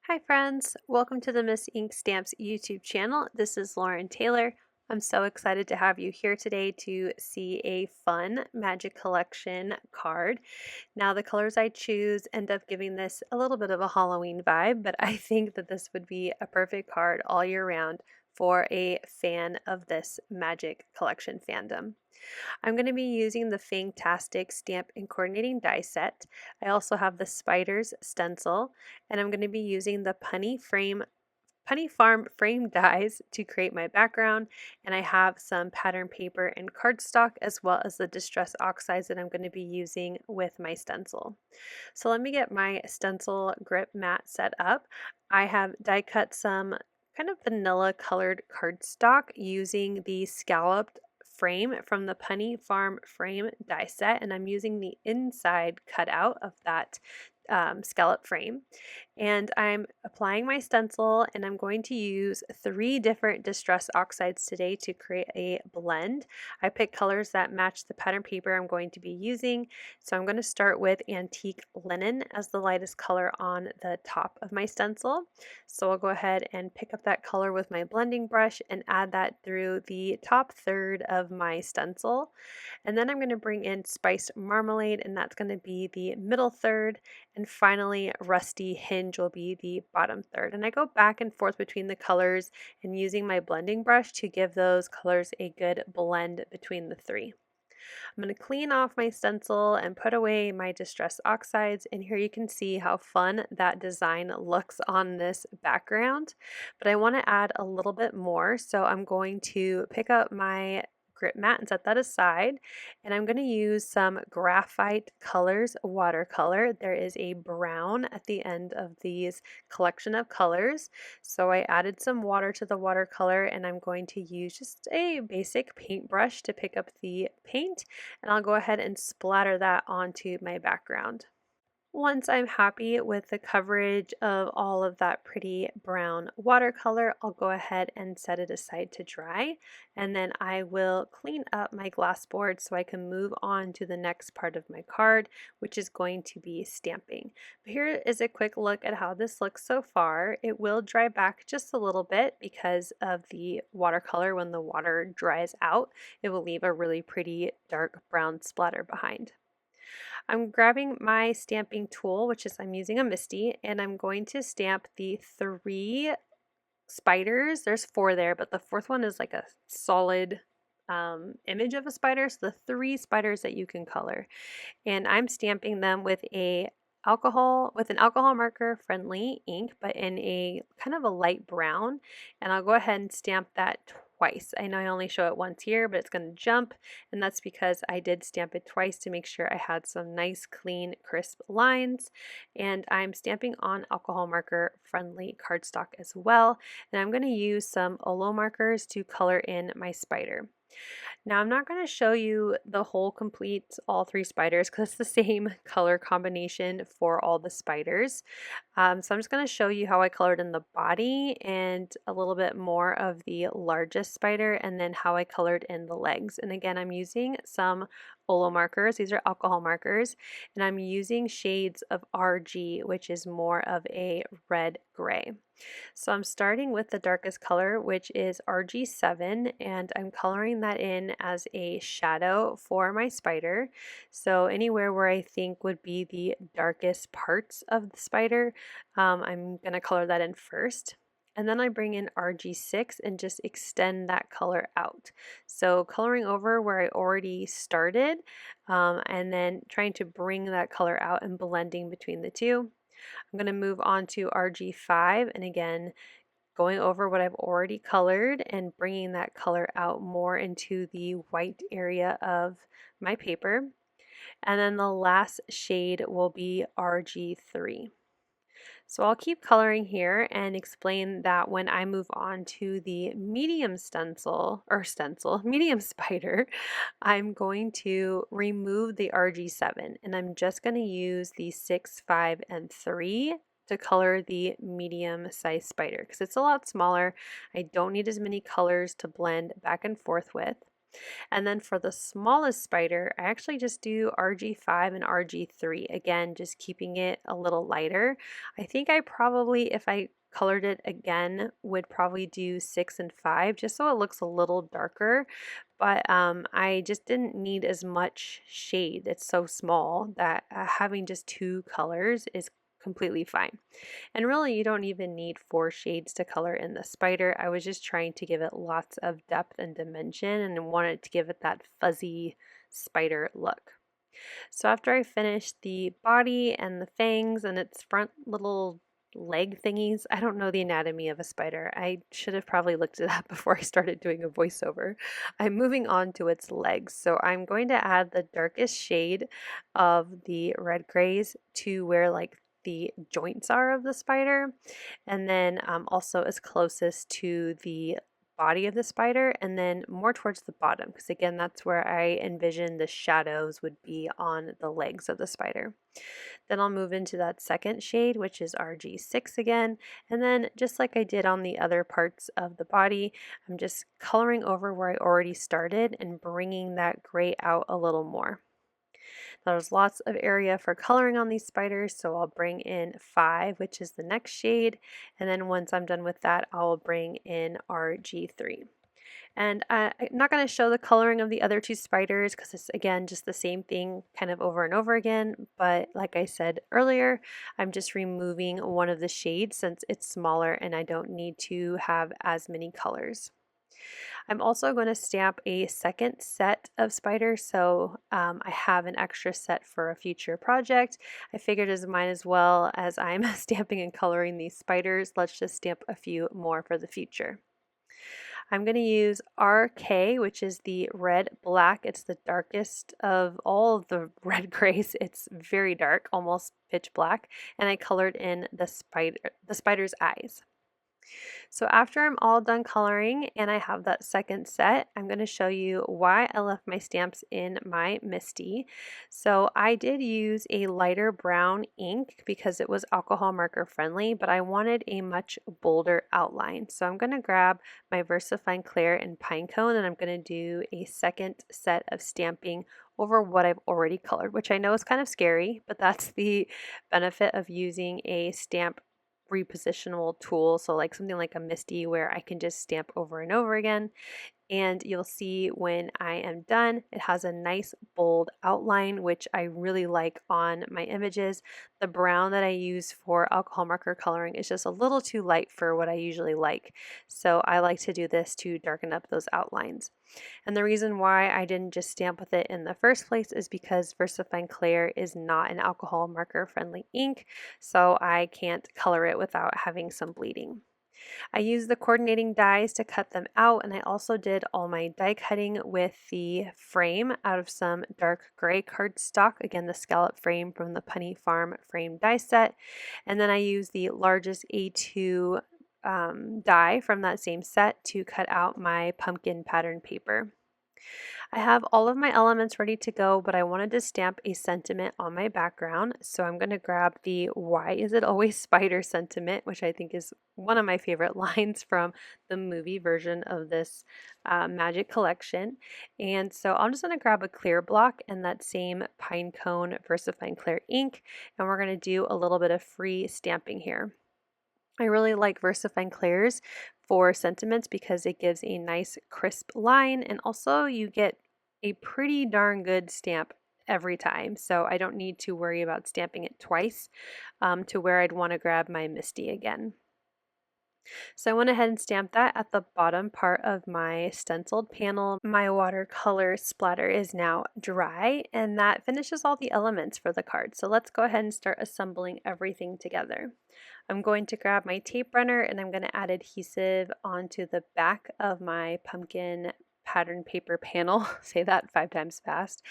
Hi friends, welcome to the Miss Ink Stamps YouTube channel. This is Lauren Taylor. I'm so excited to have you here today to see a fun Magic Collection card. Now the colors I choose end up giving this a little bit of a Halloween vibe, but I think that this would be a perfect card all year round for a fan of this Magic Collection fandom. I'm going to be using the Fangtastic stamp and coordinating die set. I also have the Spiders stencil, and I'm going to be using the Punny Farm frame dies to create my background, and I have some pattern paper and cardstock as well as the distress oxides that I'm going to be using with my stencil. So let me get my stencil grip mat set up. I have die cut some kind of vanilla colored cardstock using the scalloped frame from the Punny Farm frame die set, and I'm using the inside cutout of that scallop frame. And I'm applying my stencil, and I'm going to use 3 different distress oxides today to create a blend. I picked colors that match the pattern paper I'm going to be using. So I'm going to start with Antique Linen as the lightest color on the top of my stencil. So I'll go ahead and pick up that color with my blending brush and add that through the top third of my stencil. And then I'm going to bring in Spiced Marmalade, and that's going to be the middle third. And finally, Rusty Hinge will be the bottom third. And I go back and forth between the colors and using my blending brush to give those colors a good blend between the 3. I'm going to clean off my stencil and put away my distress oxides, and here you can see how fun that design looks on this background. But I want to add a little bit more, so I'm going to pick up my grip mat and set that aside, and I'm going to use some Graphite Colors watercolor. There is a brown at the end of these collection of colors, so I added some water to the watercolor, and I'm going to use just a basic paintbrush to pick up the paint, and I'll go ahead and splatter that onto my background. Once I'm happy with the coverage of all of that pretty brown watercolor, I'll go ahead and set it aside to dry, and then I will clean up my glass board so I can move on to the next part of my card, which is going to be stamping. But here is a quick look at how this looks so far. It will dry back just a little bit because of the watercolor. When the water dries out, it will leave a really pretty dark brown splatter behind. I'm grabbing my stamping tool, which is I'm using a Misty, and I'm going to stamp the 3 spiders. There's 4 there, but the 4th one is like a solid image of a spider. So the 3 spiders that you can color. And I'm stamping them with an alcohol marker friendly ink, but in a kind of a light brown. And I'll go ahead and stamp that twice. I know I only show it once here, but it's going to jump, and that's because I did stamp it twice to make sure I had some nice, clean, crisp lines. And I'm stamping on alcohol marker friendly cardstock as well. And I'm going to use some Olo markers to color in my spider. Now I'm not going to show you the whole complete all 3 spiders because it's the same color combination for all the spiders. So I'm just going to show you how I colored in the body and a little bit more of the largest spider, and then how I colored in the legs. And again, I'm using some Olo markers. These are alcohol markers, and I'm using shades of RG, which is more of a red gray. So I'm starting with the darkest color, which is RG7, and I'm coloring that in as a shadow for my spider. So anywhere where I think would be the darkest parts of the spider, I'm going to color that in first. And then I bring in RG6 and just extend that color out. So coloring over where I already started, and then trying to bring that color out and blending between the 2. I'm going to move on to RG5, and again, going over what I've already colored and bringing that color out more into the white area of my paper. And then the last shade will be RG3. So I'll keep coloring here and explain that when I move on to the medium medium spider, I'm going to remove the RG7, and I'm just going to use the 6, 5, and 3 to color the medium size spider because it's a lot smaller. I don't need as many colors to blend back and forth with. And then for the smallest spider, I actually just do RG5 and RG3. Again, just keeping it a little lighter. I think I probably, if I colored it again, would probably do 6 and 5 just so it looks a little darker. But I just didn't need as much shade. It's so small that having just 2 colors is completely fine. And really, you don't even need 4 shades to color in the spider. I was just trying to give it lots of depth and dimension and wanted to give it that fuzzy spider look. So after I finished the body and the fangs and its front little leg thingies, I don't know the anatomy of a spider. I should have probably looked it up before I started doing a voiceover. I'm moving on to its legs. So I'm going to add the darkest shade of the red grays to where like the joints are of the spider, and then also as closest to the body of the spider, and then more towards the bottom, because again, that's where I envision the shadows would be on the legs of the spider. Then I'll move into that second shade, which is RG6 again, and then just like I did on the other parts of the body, I'm just coloring over where I already started and bringing that gray out a little more. There's lots of area for coloring on these spiders, so I'll bring in 5, which is the next shade, and then once I'm done with that, I'll bring in RG3. And I'm not going to show the coloring of the other 2 spiders because it's again just the same thing kind of over and over again, but like I said earlier, I'm just removing one of the shades since it's smaller and I don't need to have as many colors. I'm also going to stamp a second set of spiders, so I have an extra set for a future project. I figured as might as well as I'm stamping and coloring these spiders, let's just stamp a few more for the future. I'm going to use RK, which is the red black. It's the darkest of all of the red grays. It's very dark, almost pitch black, and I colored in the spider's eyes. So after I'm all done coloring and I have that second set, I'm going to show you why I left my stamps in my MISTI. So I did use a lighter brown ink because it was alcohol marker friendly, but I wanted a much bolder outline. So I'm going to grab my VersaFine Clair and Pinecone and I'm going to do a second set of stamping over what I've already colored, which I know is kind of scary, but that's the benefit of using a stamp repositionable tool, so like something like a MISTI where I can just stamp over and over again. And you'll see when I am done, it has a nice bold outline, which I really like on my images. The brown that I use for alcohol marker coloring is just a little too light for what I usually like. So I like to do this to darken up those outlines. And the reason why I didn't just stamp with it in the first place is because VersaFine Clair is not an alcohol marker friendly ink, so I can't color it without having some bleeding. I used the coordinating dies to cut them out, and I also did all my die cutting with the frame out of some dark gray cardstock, again the scallop frame from the Punny Farm frame die set, and then I used the largest A2 die from that same set to cut out my pumpkin pattern paper. I have all of my elements ready to go, but I wanted to stamp a sentiment on my background. So I'm going to grab the "Why is it always spider" sentiment, which I think is one of my favorite lines from the movie version of this magic collection. And so I'm just going to grab a clear block and that same Pinecone VersaFine Clair ink, and we're going to do a little bit of free stamping here. I really like VersaFine Clairs for sentiments because it gives a nice crisp line, and also you get a pretty darn good stamp every time, so I don't need to worry about stamping it twice to where I'd want to grab my MISTI again. So I went ahead and stamped that at the bottom part of my stenciled panel. My watercolor splatter is now dry, and that finishes all the elements for the card. So let's go ahead and start assembling everything together. I'm going to grab my tape runner and I'm going to add adhesive onto the back of my pumpkin pattern paper panel, say that 5 times fast,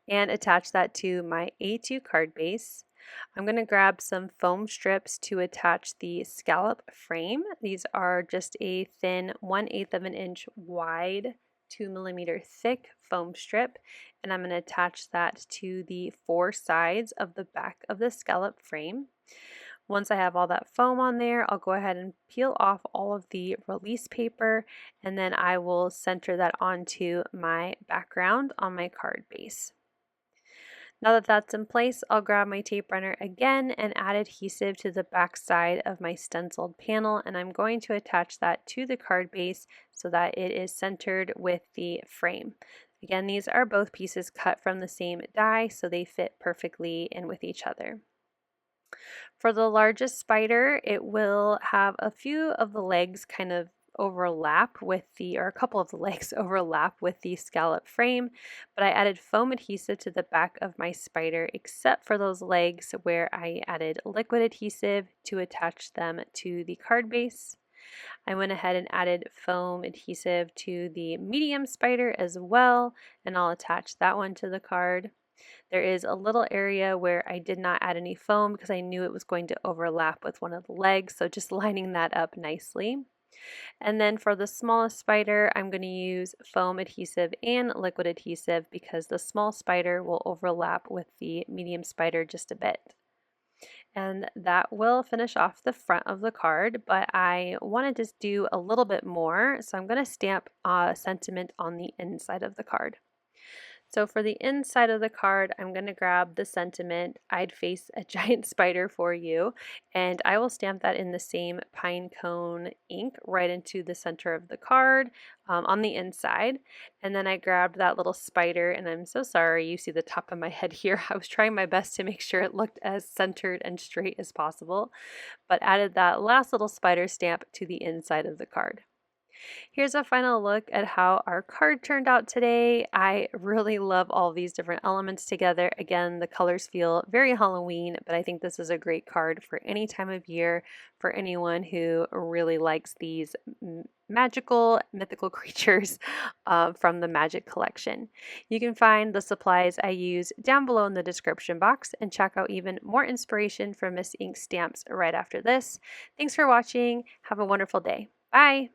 and attach that to my A2 card base. I'm going to grab some foam strips to attach the scallop frame. These are just a thin 1/8 of an inch wide, 2mm thick foam strip, and I'm going to attach that to the 4 sides of the back of the scallop frame. Once I have all that foam on there, I'll go ahead and peel off all of the release paper, and then I will center that onto my background on my card base. Now that that's in place, I'll grab my tape runner again and add adhesive to the back side of my stenciled panel, and I'm going to attach that to the card base so that it is centered with the frame. Again, these are both pieces cut from the same die, so they fit perfectly in with each other. For the largest spider, it will have a few of the legs kind of overlap with or a couple of the legs overlap with the scallop frame, but I added foam adhesive to the back of my spider except for those legs where I added liquid adhesive to attach them to the card base. I went ahead and added foam adhesive to the medium spider as well, and I'll attach that one to the card. There is a little area where I did not add any foam because I knew it was going to overlap with one of the legs, so just lining that up nicely. And then for the smallest spider, I'm going to use foam adhesive and liquid adhesive because the small spider will overlap with the medium spider just a bit. And that will finish off the front of the card, but I wanted to do a little bit more, so I'm going to stamp a sentiment on the inside of the card. So for the inside of the card, I'm going to grab the sentiment, "I'd face a giant spider for you," and I will stamp that in the same Pinecone ink right into the center of the card on the inside. And then I grabbed that little spider, and I'm so sorry you see the top of my head here. I was trying my best to make sure it looked as centered and straight as possible, but added that last little spider stamp to the inside of the card. Here's a final look at how our card turned out today. I really love all these different elements together. Again, the colors feel very Halloween, but I think this is a great card for any time of year for anyone who really likes these magical, mythical creatures from the Magic collection. You can find the supplies I use down below in the description box and check out even more inspiration from Miss Ink stamps right after this. Thanks for watching. Have a wonderful day. Bye!